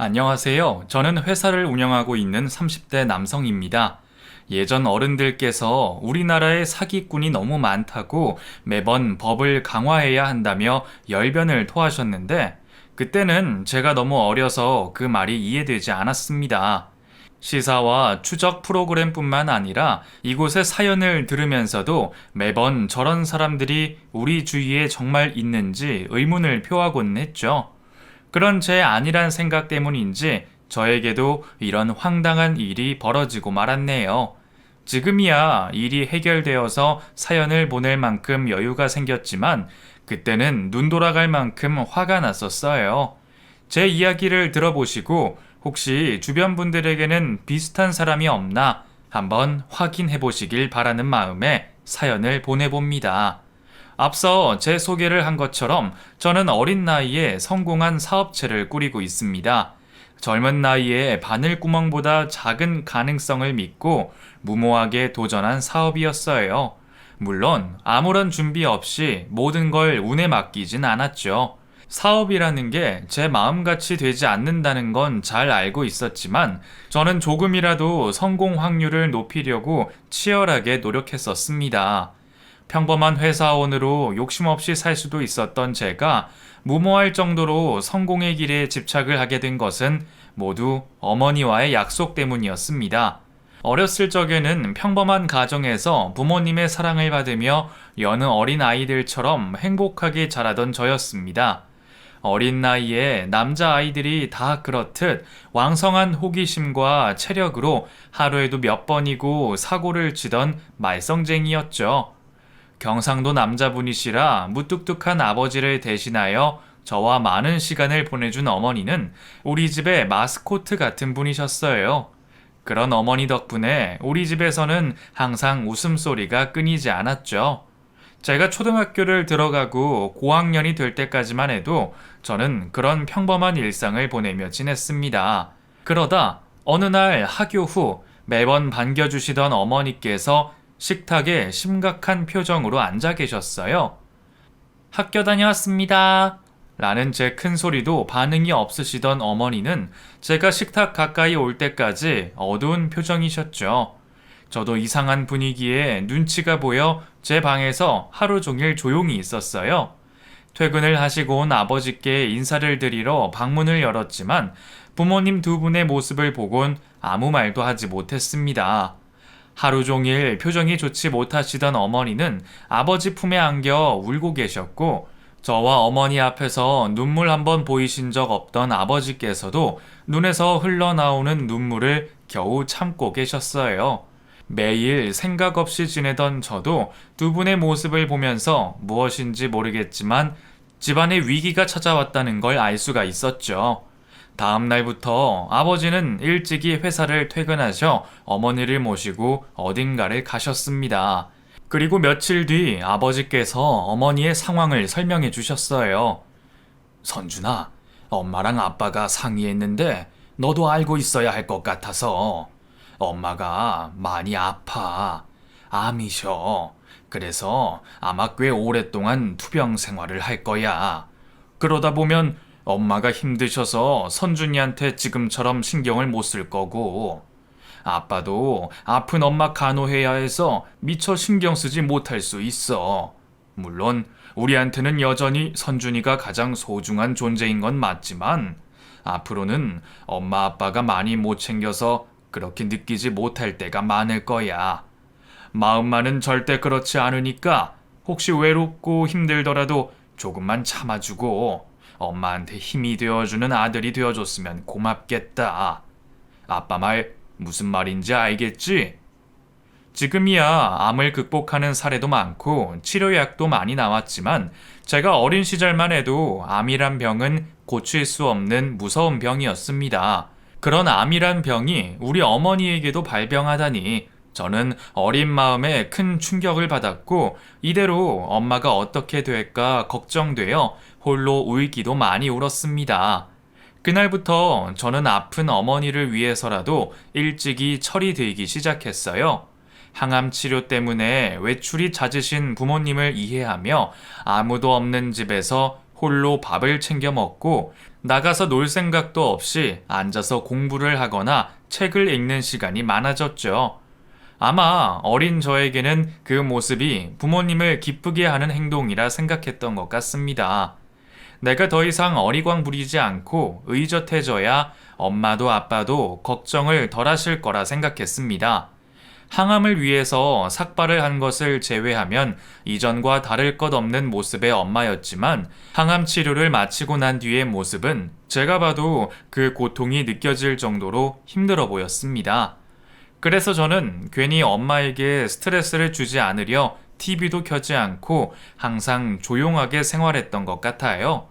안녕하세요. 저는 회사를 운영하고 있는 30대 남성입니다. 예전 어른들께서 우리나라에 사기꾼이 너무 많다고 매번 법을 강화해야 한다며 열변을 토하셨는데, 그때는 제가 너무 어려서 그 말이 이해되지 않았습니다. 시사와 추적 프로그램뿐만 아니라 이곳의 사연을 들으면서도 매번 저런 사람들이 우리 주위에 정말 있는지 의문을 표하곤 했죠. 그런 제 아니란 생각 때문인지 저에게도 이런 황당한 일이 벌어지고 말았네요. 지금이야 일이 해결되어서 사연을 보낼 만큼 여유가 생겼지만 그때는 눈 돌아갈 만큼 화가 났었어요. 제 이야기를 들어보시고 혹시 주변 분들에게는 비슷한 사람이 없나 한번 확인해 보시길 바라는 마음에 사연을 보내봅니다. 앞서 제 소개를 한 것처럼 저는 어린 나이에 성공한 사업체를 꾸리고 있습니다. 젊은 나이에 바늘구멍보다 작은 가능성을 믿고 무모하게 도전한 사업이었어요. 물론 아무런 준비 없이 모든 걸 운에 맡기진 않았죠. 사업이라는 게 제 마음같이 되지 않는다는 건 잘 알고 있었지만 저는 조금이라도 성공 확률을 높이려고 치열하게 노력했었습니다. 평범한 회사원으로 욕심 없이 살 수도 있었던 제가 무모할 정도로 성공의 길에 집착을 하게 된 것은 모두 어머니와의 약속 때문이었습니다. 어렸을 적에는 평범한 가정에서 부모님의 사랑을 받으며 여느 어린 아이들처럼 행복하게 자라던 저였습니다. 어린 나이에 남자아이들이 다 그렇듯 왕성한 호기심과 체력으로 하루에도 몇 번이고 사고를 치던 말썽쟁이였죠. 경상도 남자분이시라 무뚝뚝한 아버지를 대신하여 저와 많은 시간을 보내준 어머니는 우리 집의 마스코트 같은 분이셨어요. 그런 어머니 덕분에 우리 집에서는 항상 웃음소리가 끊이지 않았죠. 제가 초등학교를 들어가고 고학년이 될 때까지만 해도 저는 그런 평범한 일상을 보내며 지냈습니다. 그러다 어느 날 학교 후 매번 반겨주시던 어머니께서 식탁에 심각한 표정으로 앉아 계셨어요. 학교 다녀왔습니다. 라는 제 큰 소리도 반응이 없으시던 어머니는 제가 식탁 가까이 올 때까지 어두운 표정이셨죠. 저도 이상한 분위기에 눈치가 보여 제 방에서 하루 종일 조용히 있었어요. 퇴근을 하시고 온 아버지께 인사를 드리러 방문을 열었지만 부모님 두 분의 모습을 보곤 아무 말도 하지 못했습니다. 하루 종일 표정이 좋지 못하시던 어머니는 아버지 품에 안겨 울고 계셨고, 저와 어머니 앞에서 눈물 한번 보이신 적 없던 아버지께서도 눈에서 흘러나오는 눈물을 겨우 참고 계셨어요. 매일 생각 없이 지내던 저도 두 분의 모습을 보면서 무엇인지 모르겠지만 집안에 위기가 찾아왔다는 걸 알 수가 있었죠. 다음 날부터 아버지는 일찍이 회사를 퇴근하셔 어머니를 모시고 어딘가를 가셨습니다. 그리고 며칠 뒤 아버지께서 어머니의 상황을 설명해 주셨어요. 선준아, 엄마랑 아빠가 상의했는데 너도 알고 있어야 할 것 같아서. 엄마가 많이 아파. 암이셔. 그래서 아마 꽤 오랫동안 투병 생활을 할 거야. 그러다 보면 엄마가 힘드셔서 선준이한테 지금처럼 신경을 못 쓸 거고, 아빠도 아픈 엄마 간호해야 해서 미처 신경 쓰지 못할 수 있어. 물론 우리한테는 여전히 선준이가 가장 소중한 존재인 건 맞지만 앞으로는 엄마 아빠가 많이 못 챙겨서 그렇게 느끼지 못할 때가 많을 거야. 마음만은 절대 그렇지 않으니까 혹시 외롭고 힘들더라도 조금만 참아주고 엄마한테 힘이 되어주는 아들이 되어줬으면 고맙겠다. 아빠 말 무슨 말인지 알겠지? 지금이야 암을 극복하는 사례도 많고 치료약도 많이 나왔지만 제가 어린 시절만 해도 암이란 병은 고칠 수 없는 무서운 병이었습니다. 그런 암이란 병이 우리 어머니에게도 발병하다니 저는 어린 마음에 큰 충격을 받았고 이대로 엄마가 어떻게 될까 걱정되어 홀로 울기도 많이 울었습니다. 그날부터 저는 아픈 어머니를 위해서라도 일찍이 철이 들기 시작했어요. 항암 치료 때문에 외출이 잦으신 부모님을 이해하며 아무도 없는 집에서 홀로 밥을 챙겨 먹고 나가서 놀 생각도 없이 앉아서 공부를 하거나 책을 읽는 시간이 많아졌죠. 아마 어린 저에게는 그 모습이 부모님을 기쁘게 하는 행동이라 생각했던 것 같습니다. 내가 더 이상 어리광 부리지 않고 의젓해져야 엄마도 아빠도 걱정을 덜 하실 거라 생각했습니다. 항암을 위해서 삭발을 한 것을 제외하면 이전과 다를 것 없는 모습의 엄마였지만 항암 치료를 마치고 난 뒤의 모습은 제가 봐도 그 고통이 느껴질 정도로 힘들어 보였습니다. 그래서 저는 괜히 엄마에게 스트레스를 주지 않으려 TV도 켜지 않고 항상 조용하게 생활했던 것 같아요.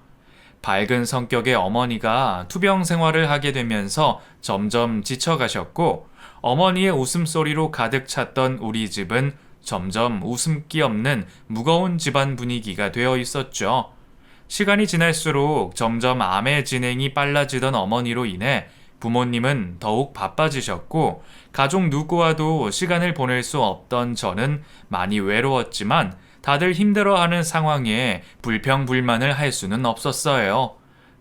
밝은 성격의 어머니가 투병 생활을 하게 되면서 점점 지쳐가셨고 어머니의 웃음소리로 가득 찼던 우리 집은 점점 웃음기 없는 무거운 집안 분위기가 되어 있었죠. 시간이 지날수록 점점 암의 진행이 빨라지던 어머니로 인해 부모님은 더욱 바빠지셨고 가족 누구와도 시간을 보낼 수 없던 저는 많이 외로웠지만 다들 힘들어하는 상황에 불평불만을 할 수는 없었어요.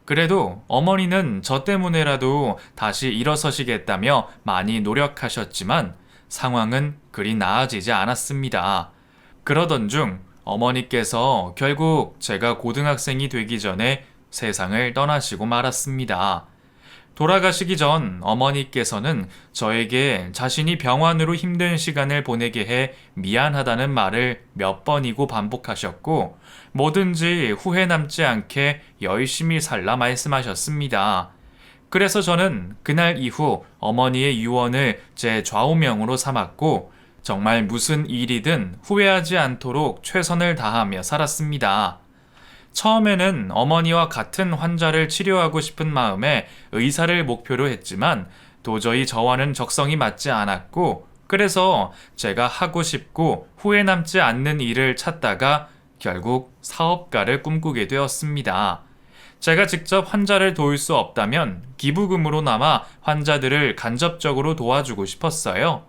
그래도 어머니는 저 때문에라도 다시 일어서시겠다며 많이 노력하셨지만 상황은 그리 나아지지 않았습니다. 그러던 중 어머니께서 결국 제가 고등학생이 되기 전에 세상을 떠나시고 말았습니다. 돌아가시기 전 어머니께서는 저에게 자신이 병환으로 힘든 시간을 보내게 해 미안하다는 말을 몇 번이고 반복하셨고 뭐든지 후회 남지 않게 열심히 살라 말씀하셨습니다. 그래서 저는 그날 이후 어머니의 유언을 제 좌우명으로 삼았고 정말 무슨 일이든 후회하지 않도록 최선을 다하며 살았습니다. 처음에는 어머니와 같은 환자를 치료하고 싶은 마음에 의사를 목표로 했지만 도저히 저와는 적성이 맞지 않았고 그래서 제가 하고 싶고 후회 남지 않는 일을 찾다가 결국 사업가를 꿈꾸게 되었습니다. 제가 직접 환자를 도울 수 없다면 기부금으로나마 환자들을 간접적으로 도와주고 싶었어요.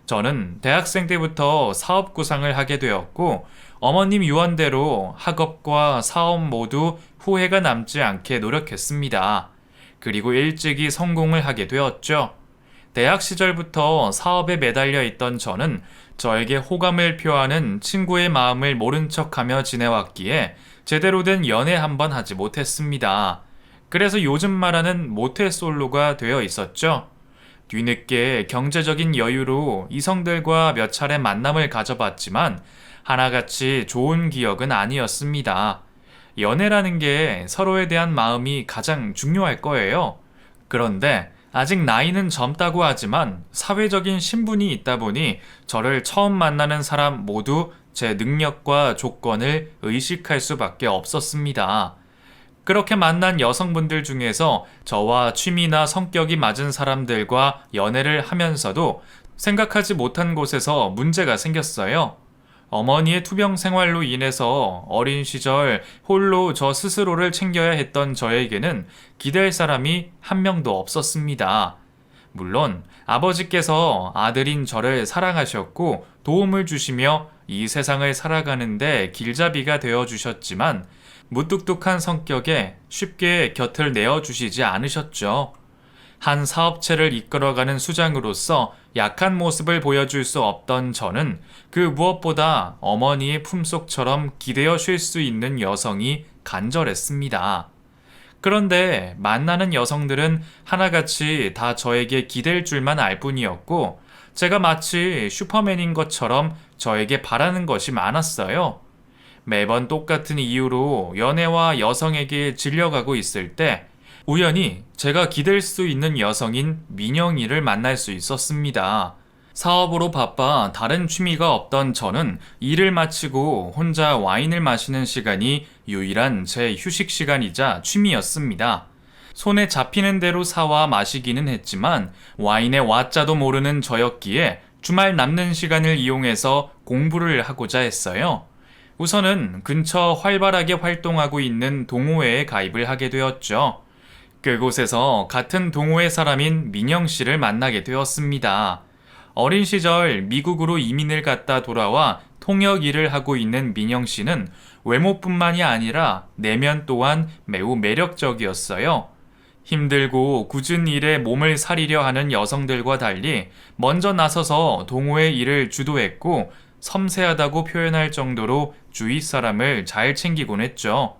저는 대학생 때부터 사업 구상을 하게 되었고 어머님 유언대로 학업과 사업 모두 후회가 남지 않게 노력했습니다. 그리고 일찍이 성공을 하게 되었죠. 대학 시절부터 사업에 매달려 있던 저는 저에게 호감을 표하는 친구의 마음을 모른 척하며 지내왔기에 제대로 된 연애 한번 하지 못했습니다. 그래서 요즘 말하는 모태솔로가 되어 있었죠. 뒤늦게 경제적인 여유로 이성들과 몇 차례 만남을 가져봤지만 하나같이 좋은 기억은 아니었습니다. 연애라는 게 서로에 대한 마음이 가장 중요할 거예요. 그런데 아직 나이는 젊다고 하지만 사회적인 신분이 있다 보니 저를 처음 만나는 사람 모두 제 능력과 조건을 의식할 수밖에 없었습니다. 그렇게 만난 여성분들 중에서 저와 취미나 성격이 맞은 사람들과 연애를 하면서도 생각하지 못한 곳에서 문제가 생겼어요. 어머니의 투병 생활로 인해서 어린 시절 홀로 저 스스로를 챙겨야 했던 저에게는 기댈 사람이 한 명도 없었습니다. 물론 아버지께서 아들인 저를 사랑하셨고 도움을 주시며 이 세상을 살아가는데 길잡이가 되어주셨지만 무뚝뚝한 성격에 쉽게 곁을 내어주시지 않으셨죠. 한 사업체를 이끌어가는 수장으로서 약한 모습을 보여줄 수 없던 저는 그 무엇보다 어머니의 품속처럼 기대어 쉴 수 있는 여성이 간절했습니다. 그런데 만나는 여성들은 하나같이 다 저에게 기댈 줄만 알 뿐이었고 제가 마치 슈퍼맨인 것처럼 저에게 바라는 것이 많았어요. 매번 똑같은 이유로 연애와 여성에게 질려가고 있을 때 우연히 제가 기댈 수 있는 여성인 민영이를 만날 수 있었습니다. 사업으로 바빠 다른 취미가 없던 저는 일을 마치고 혼자 와인을 마시는 시간이 유일한 제 휴식 시간이자 취미였습니다. 손에 잡히는 대로 사와 마시기는 했지만 와인의 와자도 모르는 저였기에 주말 남는 시간을 이용해서 공부를 하고자 했어요. 우선은 근처 활발하게 활동하고 있는 동호회에 가입을 하게 되었죠. 그곳에서 같은 동호회 사람인 민영 씨를 만나게 되었습니다. 어린 시절 미국으로 이민을 갔다 돌아와 통역 일을 하고 있는 민영 씨는 외모뿐만이 아니라 내면 또한 매우 매력적이었어요. 힘들고 굳은 일에 몸을 사리려 하는 여성들과 달리 먼저 나서서 동호회 일을 주도했고 섬세하다고 표현할 정도로 주위 사람을 잘 챙기곤 했죠.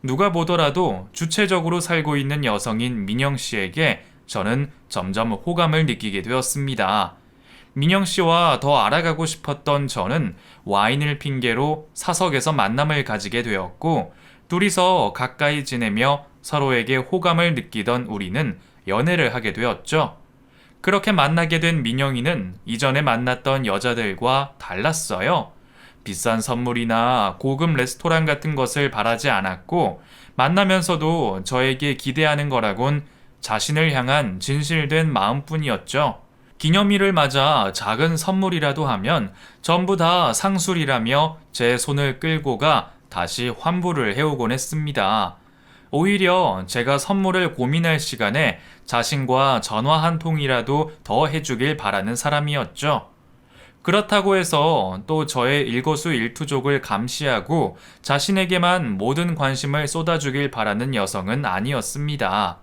누가 보더라도 주체적으로 살고 있는 여성인 민영 씨에게 저는 점점 호감을 느끼게 되었습니다. 민영 씨와 더 알아가고 싶었던 저는 와인을 핑계로 사석에서 만남을 가지게 되었고, 둘이서 가까이 지내며 서로에게 호감을 느끼던 우리는 연애를 하게 되었죠. 그렇게 만나게 된 민영이는 이전에 만났던 여자들과 달랐어요. 비싼 선물이나 고급 레스토랑 같은 것을 바라지 않았고, 만나면서도 저에게 기대하는 거라곤 자신을 향한 진실된 마음뿐이었죠. 기념일을 맞아 작은 선물이라도 하면 전부 다 상술이라며 제 손을 끌고 가 다시 환불을 해오곤 했습니다. 오히려 제가 선물을 고민할 시간에 자신과 전화 한 통이라도 더 해주길 바라는 사람이었죠. 그렇다고 해서 또 저의 일거수일투족을 감시하고 자신에게만 모든 관심을 쏟아주길 바라는 여성은 아니었습니다.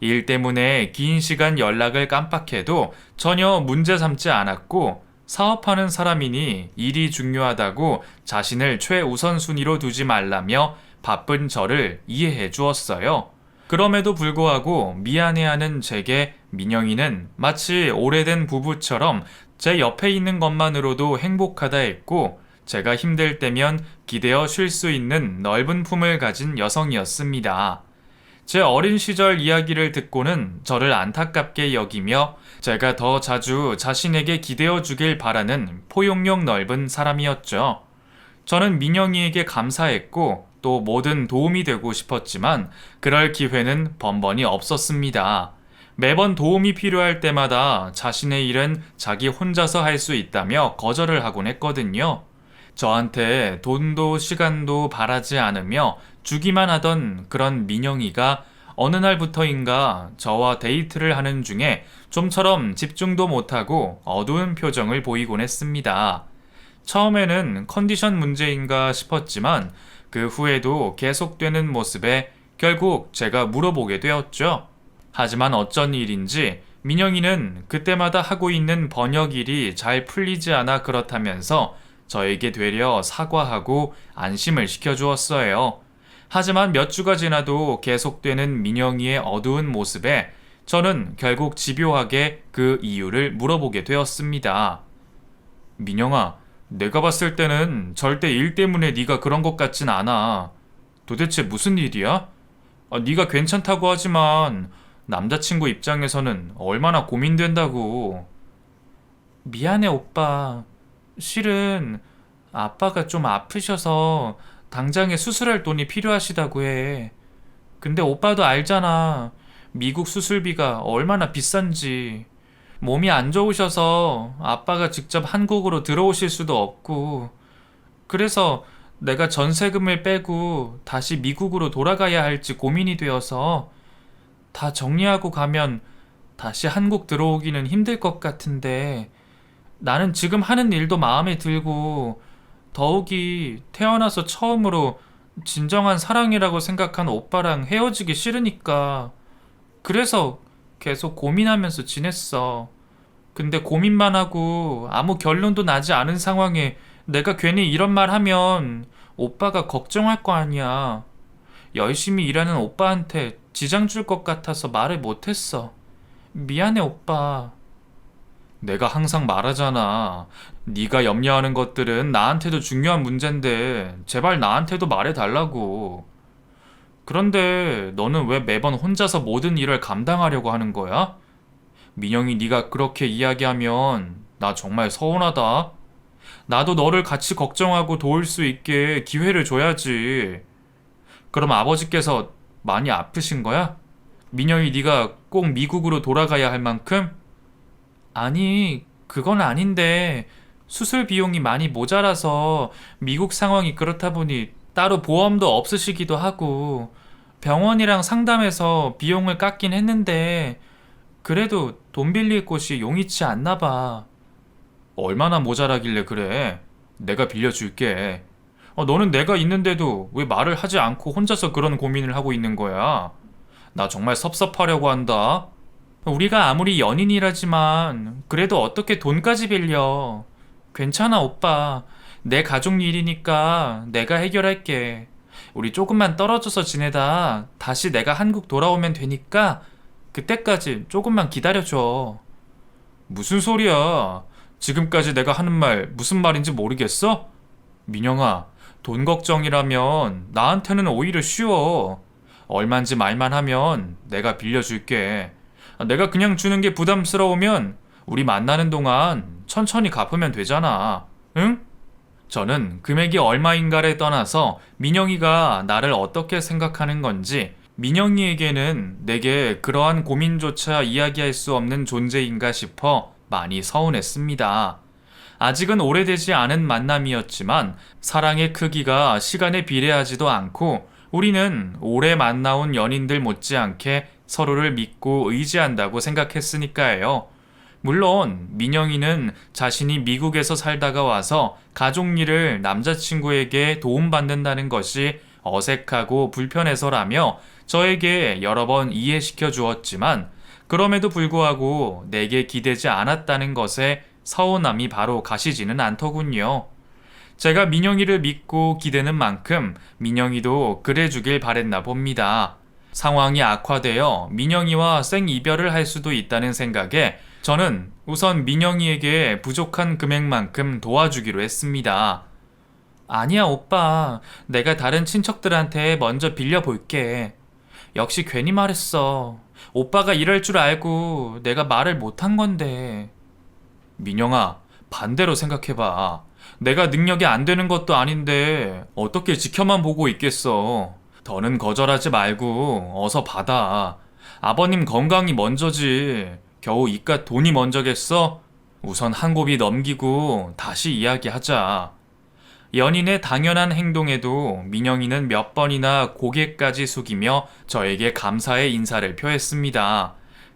일 때문에 긴 시간 연락을 깜빡해도 전혀 문제 삼지 않았고, 사업하는 사람이니 일이 중요하다고 자신을 최우선순위로 두지 말라며 바쁜 저를 이해해 주었어요. 그럼에도 불구하고 미안해하는 제게 민영이는 마치 오래된 부부처럼 제 옆에 있는 것만으로도 행복하다 했고, 제가 힘들 때면 기대어 쉴 수 있는 넓은 품을 가진 여성이었습니다. 제 어린 시절 이야기를 듣고는 저를 안타깝게 여기며 제가 더 자주 자신에게 기대어 주길 바라는 포용력 넓은 사람이었죠. 저는 민영이에게 감사했고 또 모든 도움이 되고 싶었지만 그럴 기회는 번번이 없었습니다. 매번 도움이 필요할 때마다 자신의 일은 자기 혼자서 할 수 있다며 거절을 하곤 했거든요. 저한테 돈도 시간도 바라지 않으며 주기만 하던 그런 민영이가 어느 날부터인가 저와 데이트를 하는 중에 좀처럼 집중도 못하고 어두운 표정을 보이곤 했습니다. 처음에는 컨디션 문제인가 싶었지만 그 후에도 계속되는 모습에 결국 제가 물어보게 되었죠. 하지만 어쩐 일인지 민영이는 그때마다 하고 있는 번역 일이 잘 풀리지 않아 그렇다면서 저에게 되려 사과하고 안심을 시켜주었어요. 하지만 몇 주가 지나도 계속되는 민영이의 어두운 모습에 저는 결국 집요하게 그 이유를 물어보게 되었습니다. 민영아, 내가 봤을 때는 절대 일 때문에 네가 그런 것 같진 않아. 도대체 무슨 일이야? 네가 괜찮다고 하지만 남자친구 입장에서는 얼마나 고민된다고. 미안해, 오빠. 실은 아빠가 좀 아프셔서 당장에 수술할 돈이 필요하시다고 해. 근데 오빠도 알잖아. 미국 수술비가 얼마나 비싼지. 몸이 안 좋으셔서 아빠가 직접 한국으로 들어오실 수도 없고. 그래서 내가 전세금을 빼고 다시 미국으로 돌아가야 할지 고민이 되어서 다 정리하고 가면 다시 한국 들어오기는 힘들 것 같은데 나는 지금 하는 일도 마음에 들고 더욱이 태어나서 처음으로 진정한 사랑이라고 생각한 오빠랑 헤어지기 싫으니까 그래서 계속 고민하면서 지냈어. 근데 고민만 하고 아무 결론도 나지 않은 상황에 내가 괜히 이런 말 하면 오빠가 걱정할 거 아니야. 열심히 일하는 오빠한테 지장 줄 것 같아서 말을 못했어. 미안해, 오빠. 내가 항상 말하잖아. 네가 염려하는 것들은 나한테도 중요한 문제인데 제발 나한테도 말해달라고. 그런데 너는 왜 매번 혼자서 모든 일을 감당하려고 하는 거야? 민영이 네가 그렇게 이야기하면 나 정말 서운하다. 나도 너를 같이 걱정하고 도울 수 있게 기회를 줘야지. 그럼 아버지께서 많이 아프신 거야? 민영이 네가 꼭 미국으로 돌아가야 할 만큼? 아니, 그건 아닌데 수술 비용이 많이 모자라서 미국 상황이 그렇다 보니 따로 보험도 없으시기도 하고 병원이랑 상담해서 비용을 깎긴 했는데 그래도 돈 빌릴 곳이 용이치 않나 봐. 얼마나 모자라길래 그래? 내가 빌려줄게. 너는 내가 있는데도 왜 말을 하지 않고 혼자서 그런 고민을 하고 있는 거야? 나 정말 섭섭하려고 한다. 우리가 아무리 연인이라지만 그래도 어떻게 돈까지 빌려. 괜찮아, 오빠. 내 가족 일이니까 내가 해결할게. 우리 조금만 떨어져서 지내다 다시 내가 한국 돌아오면 되니까 그때까지 조금만 기다려줘. 무슨 소리야? 지금까지 내가 하는 말 무슨 말인지 모르겠어? 민영아, 돈 걱정이라면 나한테는 오히려 쉬워. 얼만지 말만 하면 내가 빌려줄게. 내가 그냥 주는 게 부담스러우면 우리 만나는 동안 천천히 갚으면 되잖아. 응? 저는 금액이 얼마인가를 떠나서 민영이가 나를 어떻게 생각하는 건지, 민영이에게는 내게 그러한 고민조차 이야기할 수 없는 존재인가 싶어 많이 서운했습니다. 아직은 오래되지 않은 만남이었지만 사랑의 크기가 시간에 비례하지도 않고 우리는 오래 만나온 연인들 못지않게 서로를 믿고 의지한다고 생각했으니까요. 물론 민영이는 자신이 미국에서 살다가 와서 가족 일을 남자친구에게 도움받는다는 것이 어색하고 불편해서라며 저에게 여러 번 이해시켜 주었지만, 그럼에도 불구하고 내게 기대지 않았다는 것에 서운함이 바로 가시지는 않더군요. 제가 민영이를 믿고 기대는 만큼 민영이도 그래주길 바랬나 봅니다. 상황이 악화되어 민영이와 생이별을 할 수도 있다는 생각에 저는 우선 민영이에게 부족한 금액만큼 도와주기로 했습니다. 아니야, 오빠. 내가 다른 친척들한테 먼저 빌려볼게. 역시 괜히 말했어. 오빠가 이럴 줄 알고 내가 말을 못한 건데. 민영아, 반대로 생각해봐. 내가 능력이 안 되는 것도 아닌데 어떻게 지켜만 보고 있겠어. 더는 거절하지 말고 어서 받아. 아버님 건강이 먼저지. 겨우 이깟 돈이 먼저겠어? 우선 한 고비 넘기고 다시 이야기하자. 연인의 당연한 행동에도 민영이는 몇 번이나 고개까지 숙이며 저에게 감사의 인사를 표했습니다.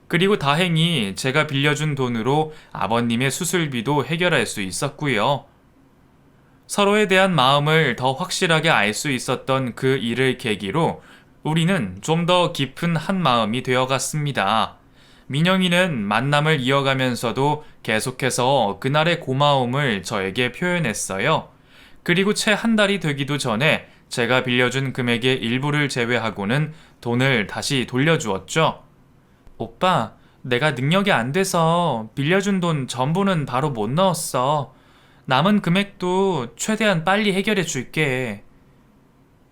그리고 다행히 제가 빌려준 돈으로 아버님의 수술비도 해결할 수 있었고요. 서로에 대한 마음을 더 확실하게 알 수 있었던 그 일을 계기로 우리는 좀 더 깊은 한 마음이 되어갔습니다. 민영이는 만남을 이어가면서도 계속해서 그날의 고마움을 저에게 표현했어요. 그리고 채 한 달이 되기도 전에 제가 빌려준 금액의 일부를 제외하고는 돈을 다시 돌려주었죠. 오빠, 내가 능력이 안 돼서 빌려준 돈 전부는 바로 못 넣었어. 남은 금액도 최대한 빨리 해결해 줄게.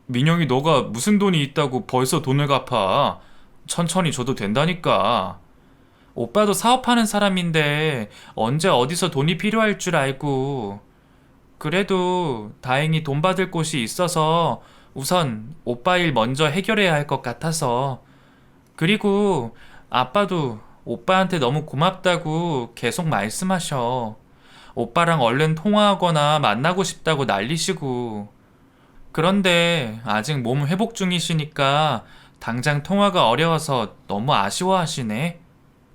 민영이, 너가 무슨 돈이 있다고 벌써 돈을 갚아. 천천히 줘도 된다니까. 오빠도 사업하는 사람인데 언제 어디서 돈이 필요할 줄 알고. 그래도 다행히 돈 받을 곳이 있어서 우선 오빠 일 먼저 해결해야 할 것 같아서. 그리고 아빠도 오빠한테 너무 고맙다고 계속 말씀하셔. 오빠랑 얼른 통화하거나 만나고 싶다고 난리시고. 그런데 아직 몸 회복 중이시니까 당장 통화가 어려워서 너무 아쉬워하시네.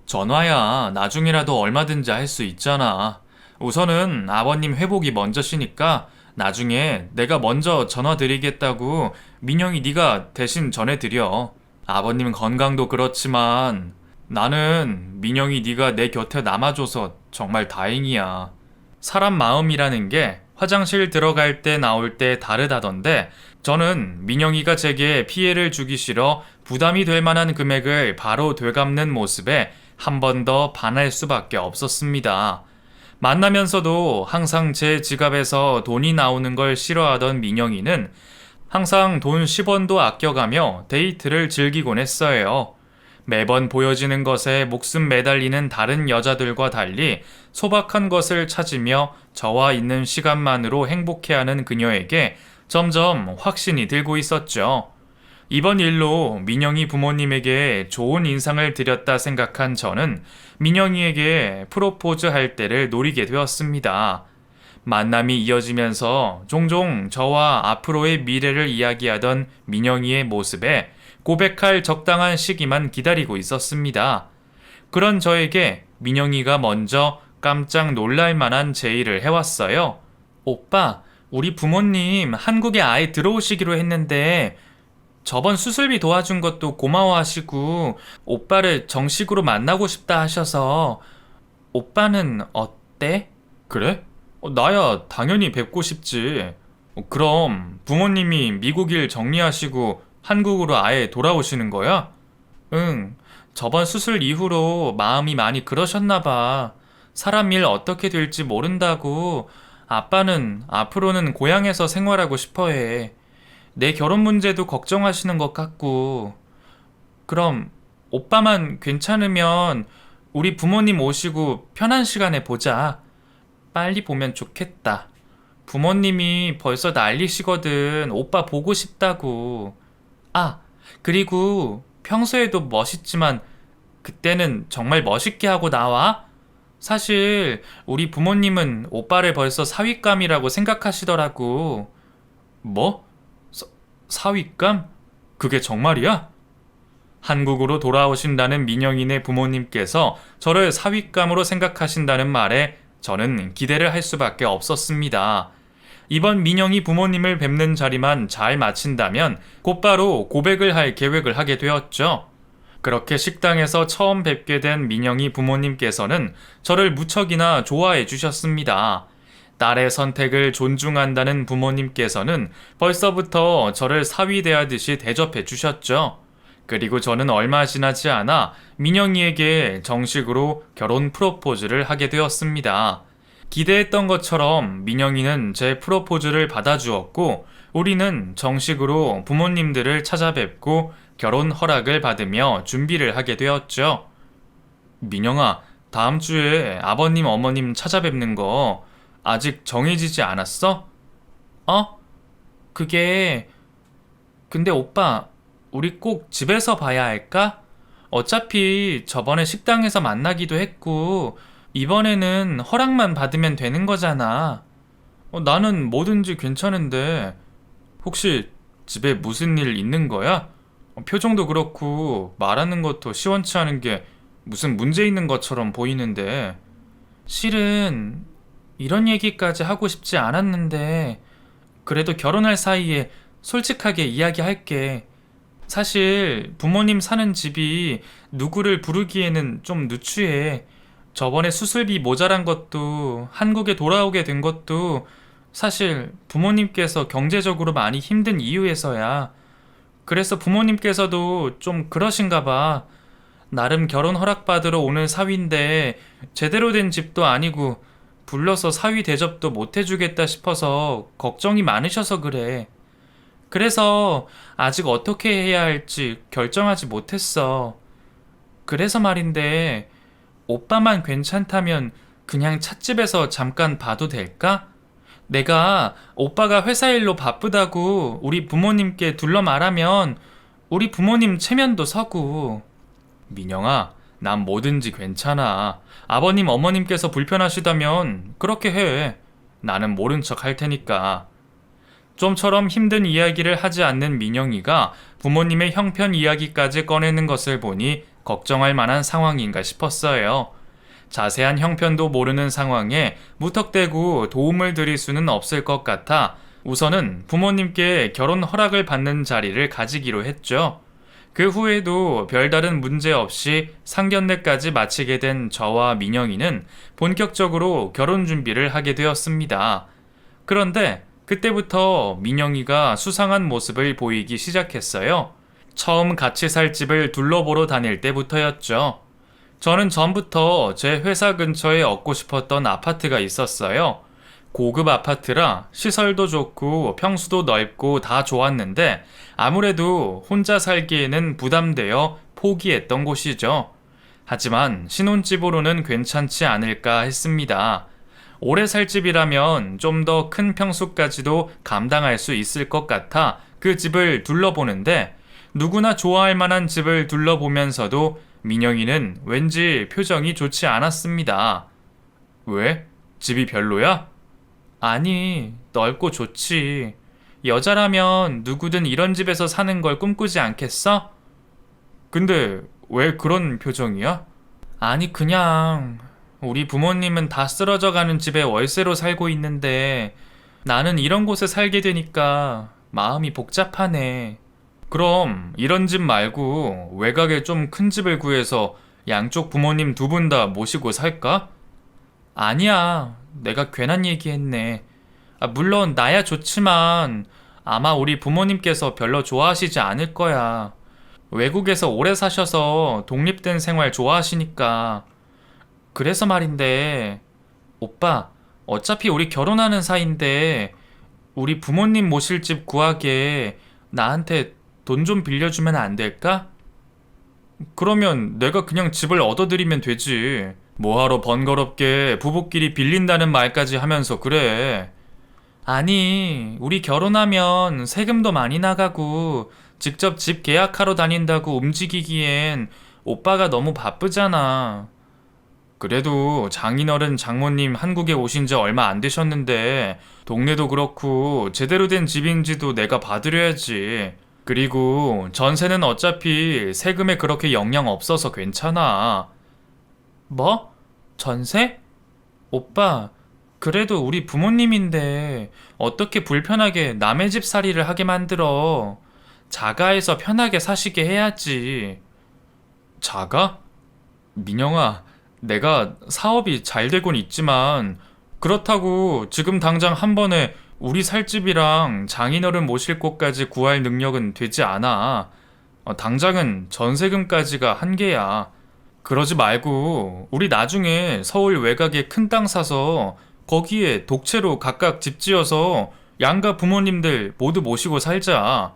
전화야, 나중이라도 얼마든지 할 수 있잖아. 우선은 아버님 회복이 먼저시니까 나중에 내가 먼저 전화 드리겠다고 민영이 네가 대신 전해드려. 아버님 건강도 그렇지만 나는 민영이 네가 내 곁에 남아줘서 정말 다행이야. 사람 마음이라는 게 화장실 들어갈 때 나올 때 다르다던데, 저는 민영이가 제게 피해를 주기 싫어 부담이 될 만한 금액을 바로 되갚는 모습에 한 번 더 반할 수밖에 없었습니다. 만나면서도 항상 제 지갑에서 돈이 나오는 걸 싫어하던 민영이는 항상 돈 10원도 아껴가며 데이트를 즐기곤 했어요. 매번 보여지는 것에 목숨 매달리는 다른 여자들과 달리 소박한 것을 찾으며 저와 있는 시간만으로 행복해하는 그녀에게 점점 확신이 들고 있었죠. 이번 일로 민영이 부모님에게 좋은 인상을 드렸다 생각한 저는 민영이에게 프로포즈 할 때를 노리게 되었습니다. 만남이 이어지면서 종종 저와 앞으로의 미래를 이야기하던 민영이의 모습에 고백할 적당한 시기만 기다리고 있었습니다. 그런 저에게 민영이가 먼저 깜짝 놀랄 만한 제의를 해왔어요. 오빠, 우리 부모님 한국에 아예 들어오시기로 했는데 저번 수술비 도와준 것도 고마워하시고 오빠를 정식으로 만나고 싶다 하셔서 오빠는 어때? 그래? 나야 당연히 뵙고 싶지. 그럼 부모님이 미국 일 정리하시고 한국으로 아예 돌아오시는 거야? 응. 저번 수술 이후로 마음이 많이 그러셨나 봐. 사람 일 어떻게 될지 모른다고 아빠는 앞으로는 고향에서 생활하고 싶어 해. 내 결혼 문제도 걱정하시는 것 같고. 그럼 오빠만 괜찮으면 우리 부모님 오시고 편한 시간에 보자. 빨리 보면 좋겠다. 부모님이 벌써 난리시거든. 오빠 보고 싶다고. 아, 그리고 평소에도 멋있지만 그때는 정말 멋있게 하고 나와? 사실 우리 부모님은 오빠를 벌써 사윗감이라고 생각하시더라고. 뭐? 사윗감? 그게 정말이야? 한국으로 돌아오신다는 민영이네 부모님께서 저를 사윗감으로 생각하신다는 말에 저는 기대를 할 수밖에 없었습니다. 이번 민영이 부모님을 뵙는 자리만 잘 마친다면 곧바로 고백을 할 계획을 하게 되었죠. 그렇게 식당에서 처음 뵙게 된 민영이 부모님께서는 저를 무척이나 좋아해 주셨습니다. 딸의 선택을 존중한다는 부모님께서는 벌써부터 저를 사위 대하듯이 대접해 주셨죠. 그리고 저는 얼마 지나지 않아 민영이에게 정식으로 결혼 프로포즈를 하게 되었습니다. 기대했던 것처럼 민영이는 제 프로포즈를 받아주었고 우리는 정식으로 부모님들을 찾아뵙고 결혼 허락을 받으며 준비를 하게 되었죠. 민영아, 다음 주에 아버님, 어머님 찾아뵙는 거 아직 정해지지 않았어? 어? 그게... 근데 오빠, 우리 꼭 집에서 봐야 할까? 어차피 저번에 식당에서 만나기도 했고 이번에는 허락만 받으면 되는 거잖아. 나는 뭐든지 괜찮은데 혹시 집에 무슨 일 있는 거야? 표정도 그렇고 말하는 것도 시원치 않은 게 무슨 문제 있는 것처럼 보이는데. 실은 이런 얘기까지 하고 싶지 않았는데 그래도 결혼할 사이에 솔직하게 이야기할게. 사실 부모님 사는 집이 누구를 부르기에는 좀 누추해. 저번에 수술비 모자란 것도 한국에 돌아오게 된 것도 사실 부모님께서 경제적으로 많이 힘든 이유에서야. 그래서 부모님께서도 좀 그러신가 봐. 나름 결혼 허락받으러 오는 사위인데 제대로 된 집도 아니고 불러서 사위 대접도 못 해주겠다 싶어서 걱정이 많으셔서 그래. 그래서 아직 어떻게 해야 할지 결정하지 못했어. 그래서 말인데 오빠만 괜찮다면 그냥 찻집에서 잠깐 봐도 될까? 내가 오빠가 회사 일로 바쁘다고 우리 부모님께 둘러 말하면 우리 부모님 체면도 서고. 민영아, 난 뭐든지 괜찮아. 아버님, 어머님께서 불편하시다면 그렇게 해. 나는 모른 척 할 테니까. 좀처럼 힘든 이야기를 하지 않는 민영이가 부모님의 형편 이야기까지 꺼내는 것을 보니 걱정할 만한 상황인가 싶었어요. 자세한 형편도 모르는 상황에 무턱대고 도움을 드릴 수는 없을 것 같아 우선은 부모님께 결혼 허락을 받는 자리를 가지기로 했죠. 그 후에도 별다른 문제 없이 상견례까지 마치게 된 저와 민영이는 본격적으로 결혼 준비를 하게 되었습니다. 그런데 그때부터 민영이가 수상한 모습을 보이기 시작했어요. 처음 같이 살 집을 둘러보러 다닐 때부터였죠. 저는 전부터 제 회사 근처에 얻고 싶었던 아파트가 있었어요. 고급 아파트라 시설도 좋고 평수도 넓고 다 좋았는데 아무래도 혼자 살기에는 부담되어 포기했던 곳이죠. 하지만 신혼집으로는 괜찮지 않을까 했습니다. 오래 살 집이라면 좀 더 큰 평수까지도 감당할 수 있을 것 같아 그 집을 둘러보는데 누구나 좋아할 만한 집을 둘러보면서도 민영이는 왠지 표정이 좋지 않았습니다. 왜? 집이 별로야? 아니, 넓고 좋지. 여자라면 누구든 이런 집에서 사는 걸 꿈꾸지 않겠어? 근데 왜 그런 표정이야? 아니, 그냥 우리 부모님은 다 쓰러져 가는 집에 월세로 살고 있는데 나는 이런 곳에 살게 되니까 마음이 복잡하네. 그럼 이런 집 말고 외곽에 좀 큰 집을 구해서 양쪽 부모님 두 분 다 모시고 살까? 아니야. 내가 괜한 얘기했네. 물론 나야 좋지만 아마 우리 부모님께서 별로 좋아하시지 않을 거야. 외국에서 오래 사셔서 독립된 생활 좋아하시니까. 그래서 말인데, 오빠, 어차피 우리 결혼하는 사이인데, 우리 부모님 모실 집 구하게 나한테 돈 좀 빌려주면 안 될까? 그러면 내가 그냥 집을 얻어드리면 되지. 뭐하러 번거롭게 부부끼리 빌린다는 말까지 하면서 그래. 아니, 우리 결혼하면 세금도 많이 나가고 직접 집 계약하러 다닌다고 움직이기엔 오빠가 너무 바쁘잖아. 그래도 장인어른 장모님 한국에 오신 지 얼마 안 되셨는데 동네도 그렇고 제대로 된 집인지도 내가 봐드려야지. 그리고 전세는 어차피 세금에 그렇게 영향 없어서 괜찮아. 뭐? 전세? 오빠, 그래도 우리 부모님인데 어떻게 불편하게 남의 집 살이를 하게 만들어? 자가에서 편하게 사시게 해야지. 자가? 민영아, 내가 사업이 잘 되곤 있지만 그렇다고 지금 당장 한 번에 우리 살 집이랑 장인어른 모실 곳까지 구할 능력은 되지 않아. 당장은 전세금까지가 한계야. 그러지 말고 우리 나중에 서울 외곽에 큰 땅 사서 거기에 독채로 각각 집 지어서 양가 부모님들 모두 모시고 살자.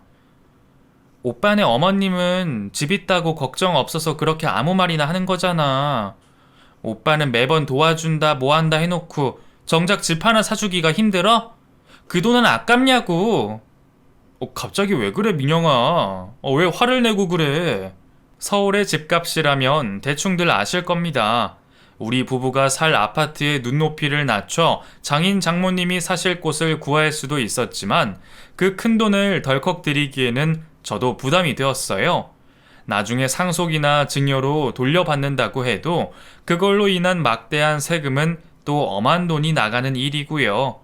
오빠네 어머님은 집 있다고 걱정 없어서 그렇게 아무 말이나 하는 거잖아. 오빠는 매번 도와준다 뭐 한다 해놓고 정작 집 하나 사주기가 힘들어? 그 돈은 아깝냐고. 갑자기 왜 그래 민영아. 왜 화를 내고 그래. 서울의 집값이라면 대충들 아실 겁니다. 우리 부부가 살 아파트의 눈높이를 낮춰 장인 장모님이 사실 곳을 구할 수도 있었지만 그 큰 돈을 덜컥 들이기에는 저도 부담이 되었어요. 나중에 상속이나 증여로 돌려받는다고 해도 그걸로 인한 막대한 세금은 또 엄한 돈이 나가는 일이고요.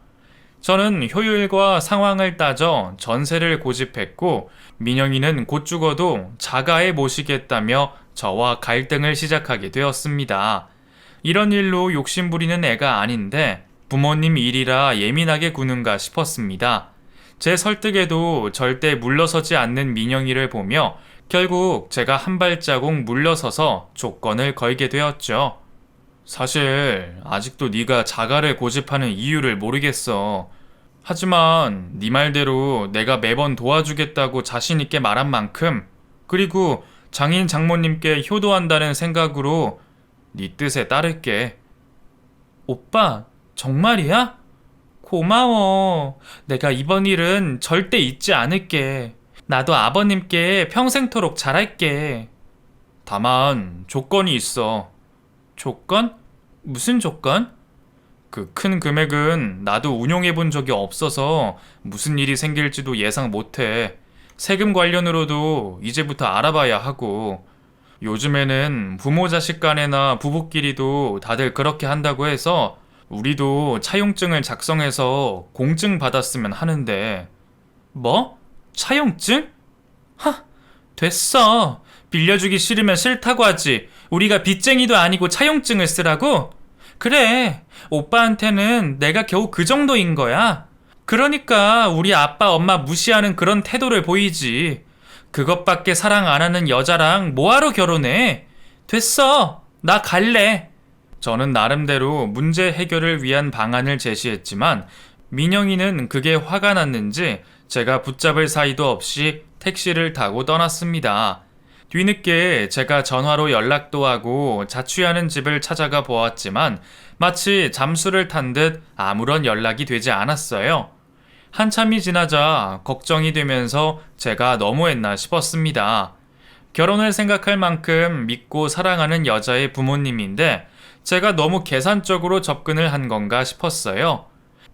저는 효율과 상황을 따져 전세를 고집했고 민영이는 곧 죽어도 자가에 모시겠다며 저와 갈등을 시작하게 되었습니다. 이런 일로 욕심부리는 애가 아닌데 부모님 일이라 예민하게 구는가 싶었습니다. 제 설득에도 절대 물러서지 않는 민영이를 보며 결국 제가 한 발자국 물러서서 조건을 걸게 되었죠. 사실 아직도 네가 자가를 고집하는 이유를 모르겠어. 하지만 네 말대로 내가 매번 도와주겠다고 자신 있게 말한 만큼 그리고 장인 장모님께 효도한다는 생각으로 네 뜻에 따를게. 오빠, 정말이야? 고마워. 내가 이번 일은 절대 잊지 않을게. 나도 아버님께 평생토록 잘할게. 다만 조건이 있어. 조건? 무슨 조건? 그 큰 금액은 나도 운용해 본 적이 없어서 무슨 일이 생길지도 예상 못해. 세금 관련으로도 이제부터 알아봐야 하고 요즘에는 부모 자식 간에나 부부끼리도 다들 그렇게 한다고 해서 우리도 차용증을 작성해서 공증 받았으면 하는데. 뭐? 차용증? 하, 됐어. 빌려주기 싫으면 싫다고 하지. 우리가 빚쟁이도 아니고 차용증을 쓰라고? 그래, 오빠한테는 내가 겨우 그 정도인 거야. 그러니까 우리 아빠 엄마 무시하는 그런 태도를 보이지. 그것밖에 사랑 안 하는 여자랑 뭐하러 결혼해? 됐어, 나 갈래. 저는 나름대로 문제 해결을 위한 방안을 제시했지만 민영이는 그게 화가 났는지 제가 붙잡을 사이도 없이 택시를 타고 떠났습니다. 뒤늦게 제가 전화로 연락도 하고 자취하는 집을 찾아가 보았지만 마치 잠수를 탄 듯 아무런 연락이 되지 않았어요. 한참이 지나자 걱정이 되면서 제가 너무했나 싶었습니다. 결혼을 생각할 만큼 믿고 사랑하는 여자의 부모님인데 제가 너무 계산적으로 접근을 한 건가 싶었어요.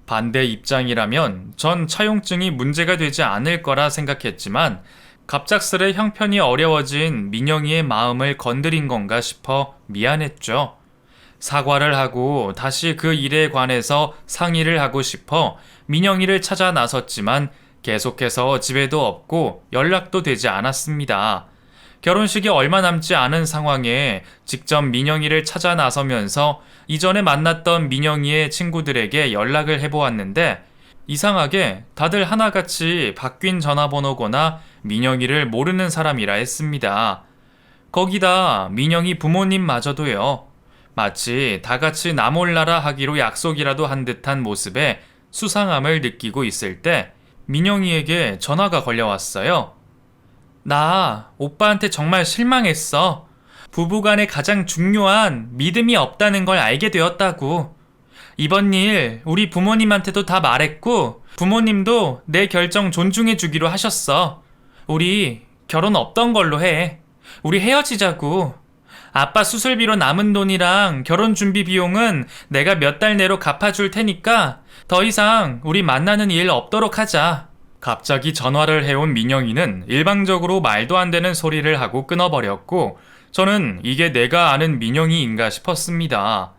반대 입장이라면 전 차용증이 문제가 되지 않을 거라 생각했지만 갑작스레 형편이 어려워진 민영이의 마음을 건드린 건가 싶어 미안했죠. 사과를 하고 다시 그 일에 관해서 상의를 하고 싶어 민영이를 찾아 나섰지만 계속해서 집에도 없고 연락도 되지 않았습니다. 결혼식이 얼마 남지 않은 상황에 직접 민영이를 찾아 나서면서 이전에 만났던 민영이의 친구들에게 연락을 해보았는데 이상하게 다들 하나같이 바뀐 전화번호거나 민영이를 모르는 사람이라 했습니다. 거기다 민영이 부모님마저도요. 마치 다 같이 나 몰라라 하기로 약속이라도 한 듯한 모습에 수상함을 느끼고 있을 때 민영이에게 전화가 걸려왔어요. 나 오빠한테 정말 실망했어. 부부간에 가장 중요한 믿음이 없다는 걸 알게 되었다고. 이번 일 우리 부모님한테도 다 말했고 부모님도 내 결정 존중해 주기로 하셨어. 우리 결혼 없던 걸로 해. 우리 헤어지자고. 아빠 수술비로 남은 돈이랑 결혼 준비 비용은 내가 몇 달 내로 갚아줄 테니까 더 이상 우리 만나는 일 없도록 하자. 갑자기 전화를 해온 민영이는 일방적으로 말도 안 되는 소리를 하고 끊어버렸고 저는 이게 내가 아는 민영이인가 싶었습니다.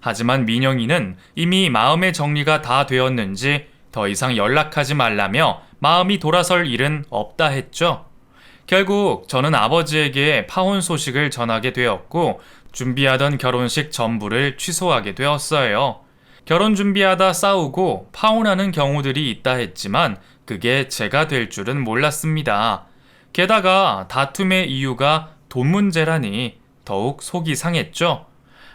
하지만 민영이는 이미 마음의 정리가 다 되었는지 더 이상 연락하지 말라며 마음이 돌아설 일은 없다 했죠. 결국 저는 아버지에게 파혼 소식을 전하게 되었고 준비하던 결혼식 전부를 취소하게 되었어요. 결혼 준비하다 싸우고 파혼하는 경우들이 있다 했지만 그게 제가 될 줄은 몰랐습니다. 게다가 다툼의 이유가 돈 문제라니 더욱 속이 상했죠.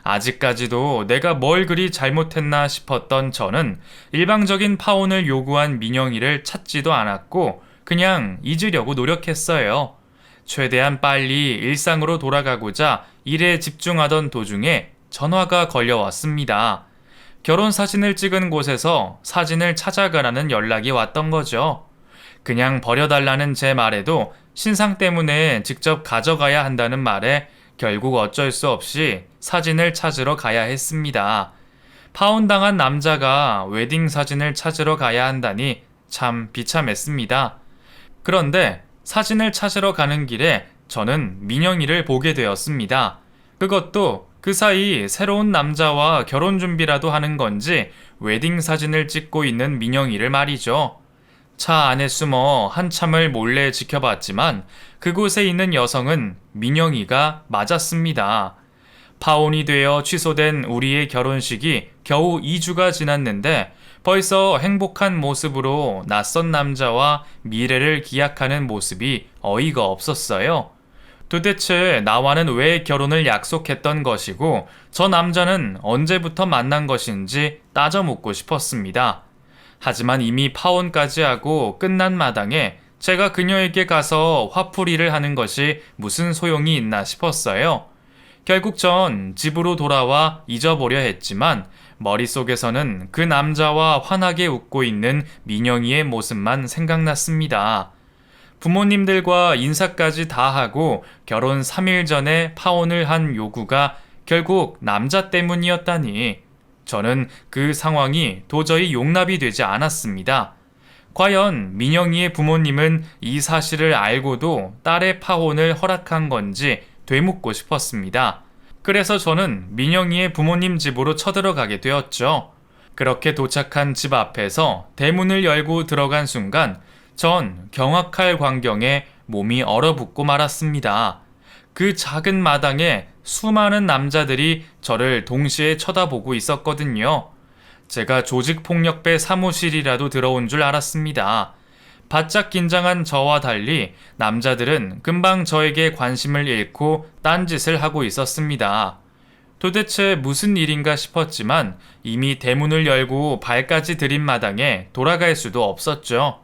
아직까지도 내가 뭘 그리 잘못했나 싶었던 저는 일방적인 파혼을 요구한 민영이를 찾지도 않았고 그냥 잊으려고 노력했어요. 최대한 빨리 일상으로 돌아가고자 일에 집중하던 도중에 전화가 걸려왔습니다. 결혼 사진을 찍은 곳에서 사진을 찾아가라는 연락이 왔던 거죠. 그냥 버려달라는 제 말에도 신상 때문에 직접 가져가야 한다는 말에 결국 어쩔 수 없이 사진을 찾으러 가야 했습니다. 파혼당한 남자가 웨딩 사진을 찾으러 가야 한다니 참 비참했습니다. 그런데 사진을 찾으러 가는 길에 저는 민영이를 보게 되었습니다. 그것도 그 사이 새로운 남자와 결혼 준비라도 하는 건지 웨딩 사진을 찍고 있는 민영이를 말이죠. 차 안에 숨어 한참을 몰래 지켜봤지만 그곳에 있는 여성은 민영이가 맞았습니다. 파혼이 되어 취소된 우리의 결혼식이 겨우 2주가 지났는데 벌써 행복한 모습으로 낯선 남자와 미래를 기약하는 모습이 어이가 없었어요. 도대체 나와는 왜 결혼을 약속했던 것이고 저 남자는 언제부터 만난 것인지 따져 묻고 싶었습니다. 하지만 이미 파혼까지 하고 끝난 마당에 제가 그녀에게 가서 화풀이를 하는 것이 무슨 소용이 있나 싶었어요. 결국 전 집으로 돌아와 잊어보려 했지만 머릿속에서는 그 남자와 환하게 웃고 있는 민영이의 모습만 생각났습니다. 부모님들과 인사까지 다 하고 결혼 3일 전에 파혼을 한 요구가 결국 남자 때문이었다니 저는 그 상황이 도저히 용납이 되지 않았습니다. 과연 민영이의 부모님은 이 사실을 알고도 딸의 파혼을 허락한 건지 되묻고 싶었습니다. 그래서 저는 민영이의 부모님 집으로 쳐들어가게 되었죠. 그렇게 도착한 집 앞에서 대문을 열고 들어간 순간 전 경악할 광경에 몸이 얼어붙고 말았습니다. 그 작은 마당에 수많은 남자들이 저를 동시에 쳐다보고 있었거든요. 제가 조직폭력배 사무실이라도 들어온 줄 알았습니다. 바짝 긴장한 저와 달리 남자들은 금방 저에게 관심을 잃고 딴짓을 하고 있었습니다. 도대체 무슨 일인가 싶었지만 이미 대문을 열고 발까지 들인 마당에 돌아갈 수도 없었죠.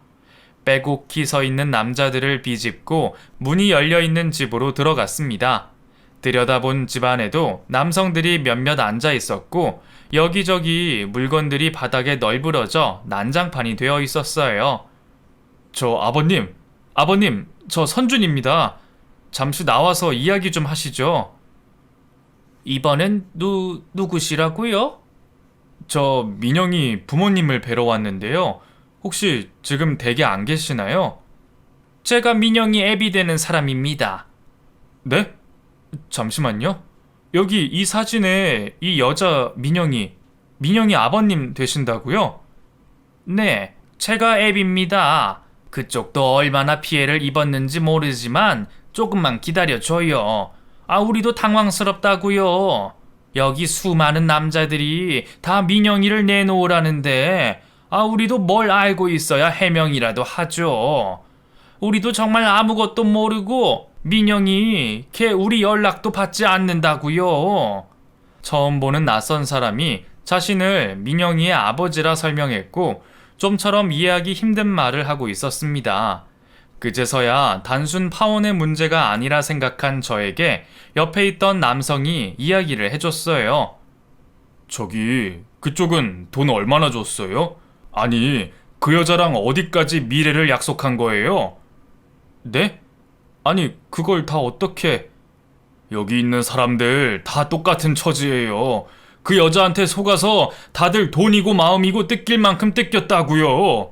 빼곡히 서 있는 남자들을 비집고 문이 열려있는 집으로 들어갔습니다. 들여다본 집 안에도 남성들이 몇몇 앉아 있었고 여기저기 물건들이 바닥에 널브러져 난장판이 되어 있었어요. 저 아버님, 저 선준입니다. 잠시 나와서 이야기 좀 하시죠. 이번엔 누구시라고요? 저 민영이 부모님을 뵈러 왔는데요. 혹시 지금 댁에 안 계시나요? 제가 민영이 애비 되는 사람입니다. 네? 잠시만요. 여기 이 사진에 이 여자 민영이 아버님 되신다고요? 네, 제가 앱입니다. 그쪽도 얼마나 피해를 입었는지 모르지만 조금만 기다려줘요. 아, 우리도 당황스럽다고요. 여기 수많은 남자들이 다 민영이를 내놓으라는데 우리도 뭘 알고 있어야 해명이라도 하죠. 우리도 정말 아무것도 모르고 민영이 걔 우리 연락도 받지 않는다고요. 처음 보는 낯선 사람이 자신을 민영이의 아버지라 설명했고 좀처럼 이해하기 힘든 말을 하고 있었습니다. 그제서야 단순 파혼의 문제가 아니라 생각한 저에게 옆에 있던 남성이 이야기를 해줬어요. 저기, 그쪽은 돈 얼마나 줬어요? 아니, 그 여자랑 어디까지 미래를 약속한 거예요? 네? 아니, 그걸 다 어떻게... 여기 있는 사람들 다 똑같은 처지예요. 그 여자한테 속아서 다들 돈이고 마음이고 뜯길 만큼 뜯겼다고요.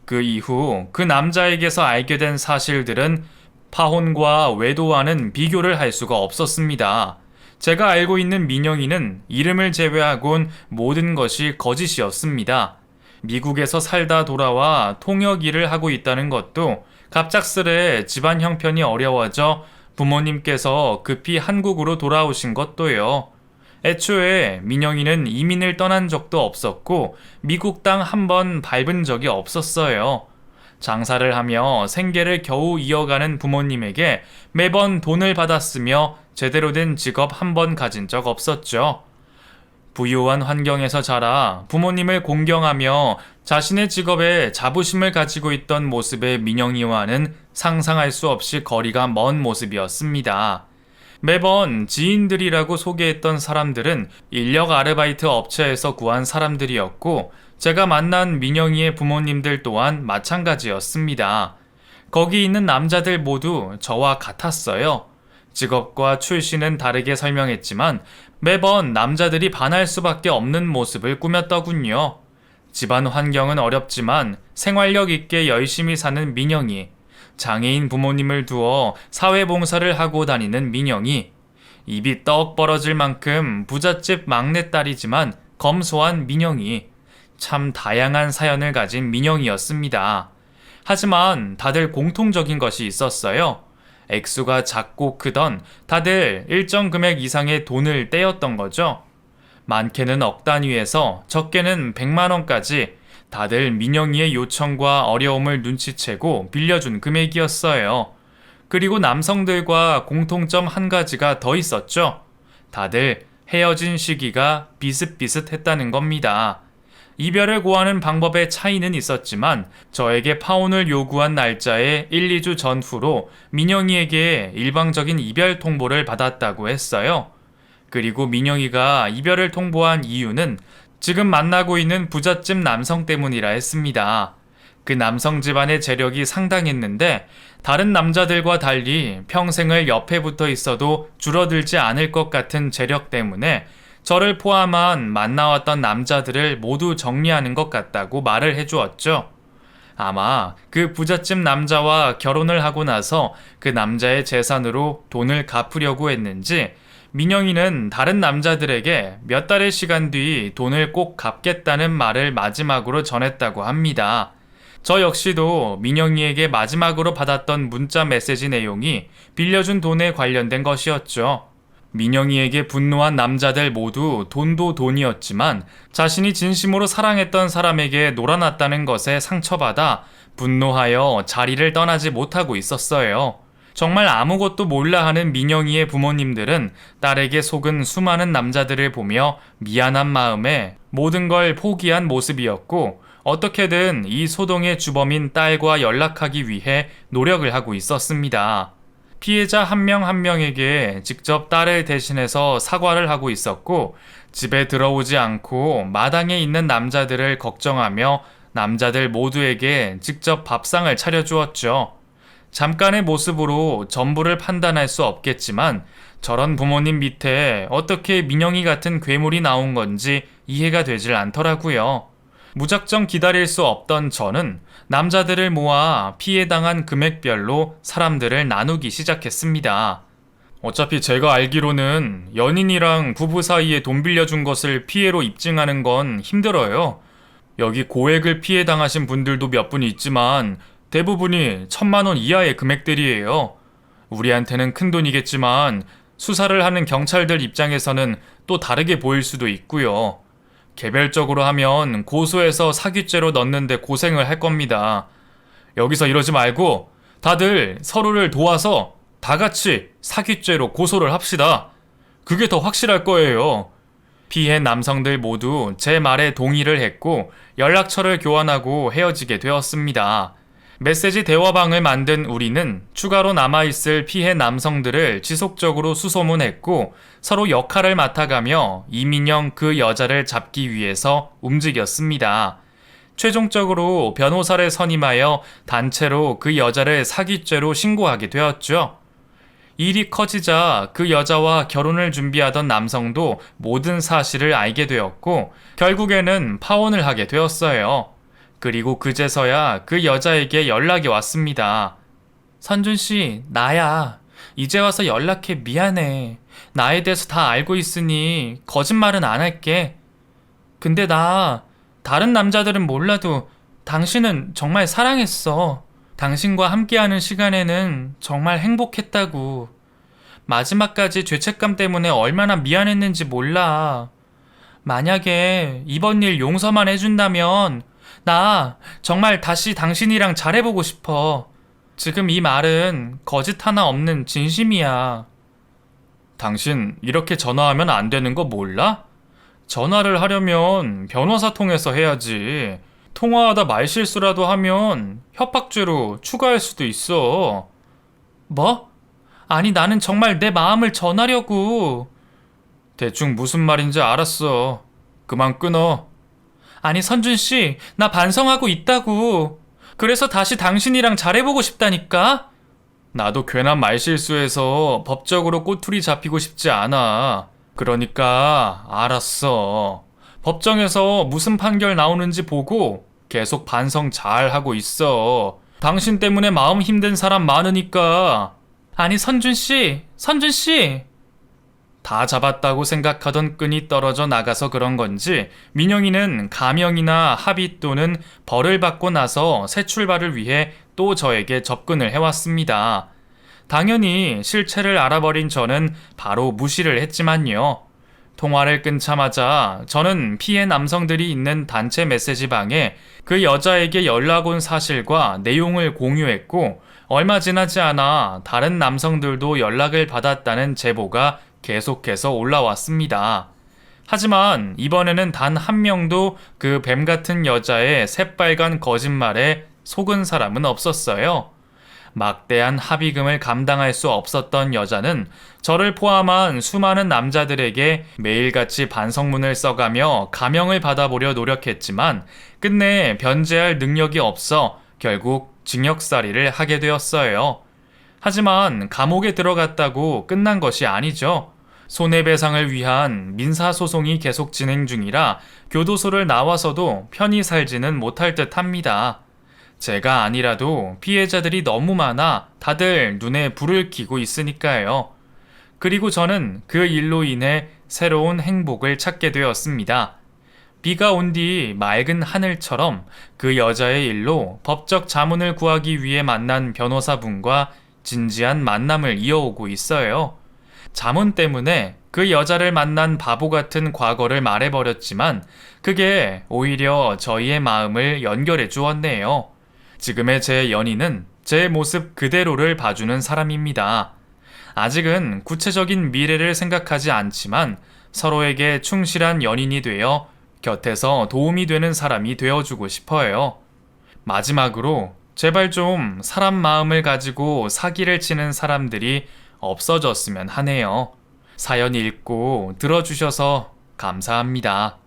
그 이후 그 남자에게서 알게 된 사실들은 파혼과 외도와는 비교를 할 수가 없었습니다. 제가 알고 있는 민영이는 이름을 제외하곤 모든 것이 거짓이었습니다. 미국에서 살다 돌아와 통역 일을 하고 있다는 것도 갑작스레 집안 형편이 어려워져 부모님께서 급히 한국으로 돌아오신 것도요. 애초에 민영이는 이민을 떠난 적도 없었고 미국 땅 한 번 밟은 적이 없었어요. 장사를 하며 생계를 겨우 이어가는 부모님에게 매번 돈을 받았으며 제대로 된 직업 한 번 가진 적 없었죠. 부유한 환경에서 자라 부모님을 공경하며 자신의 직업에 자부심을 가지고 있던 모습의 민영이와는 상상할 수 없이 거리가 먼 모습이었습니다. 매번 지인들이라고 소개했던 사람들은 인력 아르바이트 업체에서 구한 사람들이었고 제가 만난 민영이의 부모님들 또한 마찬가지였습니다. 거기 있는 남자들 모두 저와 같았어요. 직업과 출신은 다르게 설명했지만 매번 남자들이 반할 수밖에 없는 모습을 꾸몄더군요. 집안 환경은 어렵지만 생활력 있게 열심히 사는 민영이, 장애인 부모님을 두어 사회봉사를 하고 다니는 민영이, 입이 떡 벌어질 만큼 부잣집 막내딸이지만 검소한 민영이, 참 다양한 사연을 가진 민영이었습니다. 하지만 다들 공통적인 것이 있었어요. 액수가 작고 크던 다들 일정 금액 이상의 돈을 떼었던 거죠. 많게는 억 단위에서 적게는 100만 원까지 다들 민영이의 요청과 어려움을 눈치채고 빌려준 금액이었어요. 그리고 남성들과 공통점 한 가지가 더 있었죠. 다들 헤어진 시기가 비슷비슷했다는 겁니다. 이별을 고하는 방법의 차이는 있었지만 저에게 파혼을 요구한 날짜의 1, 2주 전후로 민영이에게 일방적인 이별 통보를 받았다고 했어요. 그리고 민영이가 이별을 통보한 이유는 지금 만나고 있는 부잣집 남성 때문이라 했습니다. 그 남성 집안의 재력이 상당했는데 다른 남자들과 달리 평생을 옆에 붙어 있어도 줄어들지 않을 것 같은 재력 때문에 저를 포함한 만나왔던 남자들을 모두 정리하는 것 같다고 말을 해주었죠. 아마 그 부잣집 남자와 결혼을 하고 나서 그 남자의 재산으로 돈을 갚으려고 했는지 민영이는 다른 남자들에게 몇 달의 시간 뒤 돈을 꼭 갚겠다는 말을 마지막으로 전했다고 합니다. 저 역시도 민영이에게 마지막으로 받았던 문자 메시지 내용이 빌려준 돈에 관련된 것이었죠. 민영이에게 분노한 남자들 모두 돈도 돈이었지만 자신이 진심으로 사랑했던 사람에게 놀아났다는 것에 상처받아 분노하여 자리를 떠나지 못하고 있었어요. 정말 아무것도 몰라 하는 민영이의 부모님들은 딸에게 속은 수많은 남자들을 보며 미안한 마음에 모든 걸 포기한 모습이었고 어떻게든 이 소동의 주범인 딸과 연락하기 위해 노력을 하고 있었습니다. 피해자 한 명 한 명에게 직접 딸을 대신해서 사과를 하고 있었고 집에 들어오지 않고 마당에 있는 남자들을 걱정하며 남자들 모두에게 직접 밥상을 차려주었죠. 잠깐의 모습으로 전부를 판단할 수 없겠지만 저런 부모님 밑에 어떻게 민영이 같은 괴물이 나온 건지 이해가 되질 않더라고요. 무작정 기다릴 수 없던 저는 남자들을 모아 피해당한 금액별로 사람들을 나누기 시작했습니다. 어차피 제가 알기로는 연인이랑 부부 사이에 돈 빌려준 것을 피해로 입증하는 건 힘들어요. 여기 고액을 피해 당하신 분들도 몇 분 있지만 대부분이 1,000만 원 이하의 금액들이에요. 우리한테는 큰 돈이겠지만 수사를 하는 경찰들 입장에서는 또 다르게 보일 수도 있고요. 개별적으로 하면 고소해서 사기죄로 넣는데 고생을 할 겁니다. 여기서 이러지 말고 다들 서로를 도와서 다 같이 사기죄로 고소를 합시다. 그게 더 확실할 거예요. 피해 남성들 모두 제 말에 동의를 했고 연락처를 교환하고 헤어지게 되었습니다. 메시지 대화방을 만든 우리는 추가로 남아있을 피해 남성들을 지속적으로 수소문했고 서로 역할을 맡아가며 이민영 그 여자를 잡기 위해서 움직였습니다. 최종적으로 변호사를 선임하여 단체로 그 여자를 사기죄로 신고하게 되었죠. 일이 커지자 그 여자와 결혼을 준비하던 남성도 모든 사실을 알게 되었고 결국에는 파혼을 하게 되었어요. 그리고 그제서야 그 여자에게 연락이 왔습니다. 선준씨, 나야. 이제 와서 연락해. 미안해. 나에 대해서 다 알고 있으니 거짓말은 안 할게. 근데 나 다른 남자들은 몰라도 당신은 정말 사랑했어. 당신과 함께하는 시간에는 정말 행복했다고. 마지막까지 죄책감 때문에 얼마나 미안했는지 몰라. 만약에 이번 일 용서만 해준다면 나 정말 다시 당신이랑 잘해보고 싶어. 지금 이 말은 거짓 하나 없는 진심이야. 당신 이렇게 전화하면 안 되는 거 몰라? 전화를 하려면 변호사 통해서 해야지. 통화하다 말실수라도 하면 협박죄로 추가할 수도 있어. 뭐? 아니 나는 정말 내 마음을 전하려고. 대충 무슨 말인지 알았어. 그만 끊어. 아니 선준씨, 나 반성하고 있다고. 그래서 다시 당신이랑 잘해보고 싶다니까? 나도 괜한 말실수해서 법적으로 꼬투리 잡히고 싶지 않아. 그러니까 알았어. 법정에서 무슨 판결 나오는지 보고 계속 반성 잘 하고 있어. 당신 때문에 마음 힘든 사람 많으니까. 아니 선준씨, 선준씨. 다 잡았다고 생각하던 끈이 떨어져 나가서 그런 건지 민영이는 가명이나 합의 또는 벌을 받고 나서 새 출발을 위해 또 저에게 접근을 해왔습니다. 당연히 실체를 알아버린 저는 바로 무시를 했지만요. 통화를 끊자마자 저는 피해 남성들이 있는 단체 메시지방에 그 여자에게 연락 온 사실과 내용을 공유했고 얼마 지나지 않아 다른 남성들도 연락을 받았다는 제보가 계속해서 올라왔습니다. 하지만 이번에는 단 한 명도 그 뱀 같은 여자의 새빨간 거짓말에 속은 사람은 없었어요. 막대한 합의금을 감당할 수 없었던 여자는 저를 포함한 수많은 남자들에게 매일같이 반성문을 써가며 감형을 받아보려 노력했지만 끝내 변제할 능력이 없어 결국 징역살이를 하게 되었어요. 하지만 감옥에 들어갔다고 끝난 것이 아니죠. 손해배상을 위한 민사소송이 계속 진행 중이라 교도소를 나와서도 편히 살지는 못할 듯 합니다. 제가 아니라도 피해자들이 너무 많아 다들 눈에 불을 켜고 있으니까요. 그리고 저는 그 일로 인해 새로운 행복을 찾게 되었습니다. 비가 온 뒤 맑은 하늘처럼 그 여자의 일로 법적 자문을 구하기 위해 만난 변호사분과 진지한 만남을 이어오고 있어요. 자문 때문에 그 여자를 만난 바보 같은 과거를 말해버렸지만 그게 오히려 저희의 마음을 연결해 주었네요. 지금의 제 연인은 제 모습 그대로를 봐주는 사람입니다. 아직은 구체적인 미래를 생각하지 않지만 서로에게 충실한 연인이 되어 곁에서 도움이 되는 사람이 되어주고 싶어요. 마지막으로 제발 좀 사람 마음을 가지고 사기를 치는 사람들이 없어졌으면 하네요. 사연 읽고 들어주셔서 감사합니다.